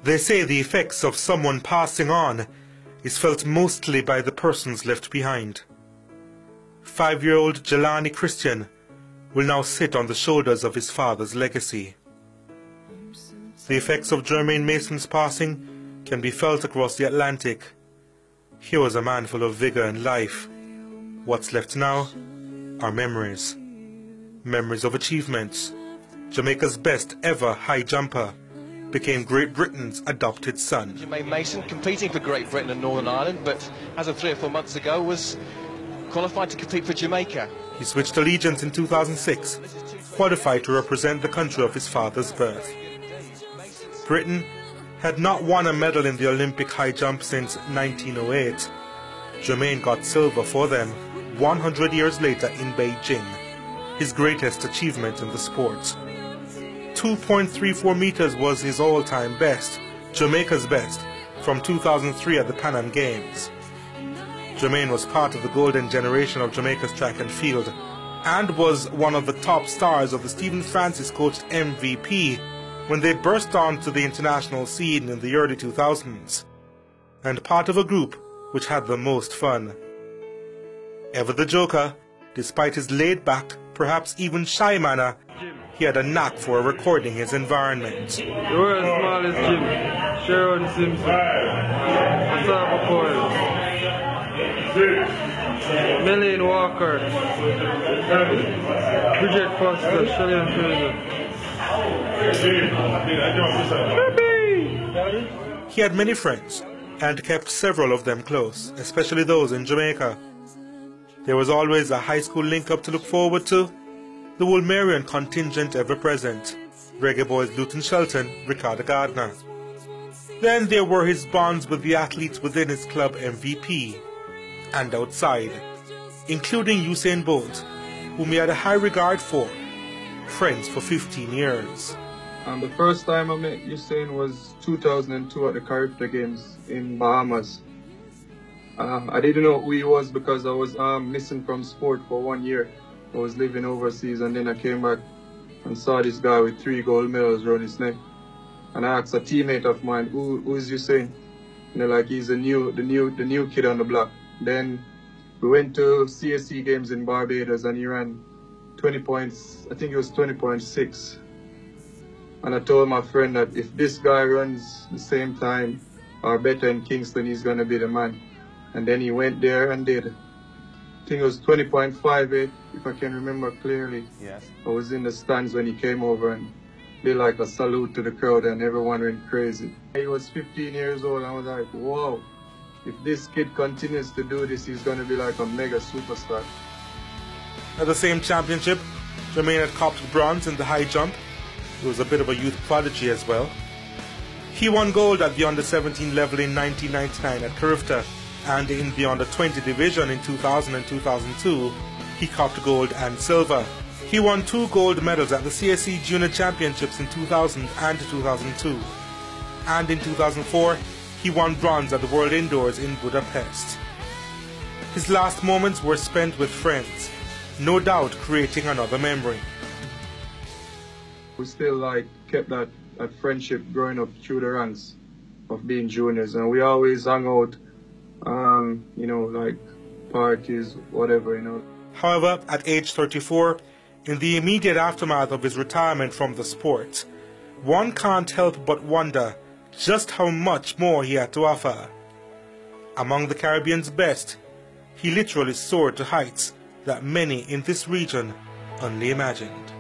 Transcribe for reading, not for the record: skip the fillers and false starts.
They say the effects of someone passing on is felt mostly by the persons left behind. 5-year-old Jelani Christian will now sit on the shoulders of his father's legacy. The effects of Germaine Mason's passing can be felt across the Atlantic. He was a man full of vigor and life. What's left now are memories. Memories of achievements. Jamaica's best ever high jumper became Great Britain's adopted son. Germaine Mason competing for Great Britain and Northern Ireland, but as of 3 or 4 months ago was qualified to compete for Jamaica. He switched allegiance in 2006, qualified to represent the country of his father's birth. Britain had not won a medal in the Olympic high jump since 1908. Germaine got silver for them 100 years later in Beijing, his greatest achievement in the sport. 2.34 meters was his all-time best, Jamaica's best, from 2003 at the Pan Am Games. Germaine was part of the golden generation of Jamaica's track and field, and was one of the top stars of the Stephen Francis coached MVP when they burst onto the international scene in the early 2000s, and part of a group which had the most fun. Ever the joker, despite his laid-back, perhaps even shy manner, he had a knack for recording his environment. The world's smallest gym, Sharon Simpson, Asaba Coyle, Melanie Walker, Bridget Foster, Shelley Fraser. He had many friends, and kept several of them close, especially those in Jamaica. There was always a high school link-up to look forward to, the Woolmerian contingent ever present, reggae boys Luton Shelton, Ricardo Gardner. Then there were his bonds with the athletes within his club MVP, and outside, including Usain Bolt, whom he had a high regard for, friends for 15 years. The first time I met Usain was 2002 at the Caribbean Games in Bahamas. I didn't know who he was because I was missing from sport for 1 year. I was living overseas, and then I came back and saw this guy with 3 gold medals around his neck. And I asked a teammate of mine, who is Usain? And they're like, he's the new kid on the block. Then we went to CSC games in Barbados, and he ran 20 points, I think it was 20.6. And I told my friend that if this guy runs the same time or better in Kingston, he's going to be the man. And then he went there and did. I think it was 20.58, if I can remember clearly. Yes. I was in the stands when he came over and did like a salute to the crowd, and everyone went crazy. He was 15 years old, and I was like, whoa, if this kid continues to do this, he's going to be like a mega superstar. At the same championship, Germaine had copped bronze in the high jump. He was a bit of a youth prodigy as well. He won gold at the under-17 level in 1999 at Carifta, and in the under-20 division in 2000 and 2002, he copped gold and silver. He won 2 gold medals at the CSC Junior Championships in 2000 and 2002. And in 2004, he won bronze at the World Indoors in Budapest. His last moments were spent with friends, no doubt creating another memory. We still kept that friendship growing up through the ranks of being juniors, and we always hung out, parties, whatever. However, at age 34, in the immediate aftermath of his retirement from the sport, one can't help but wonder just how much more he had to offer. Among the Caribbean's best, he literally soared to heights that many in this region only imagined.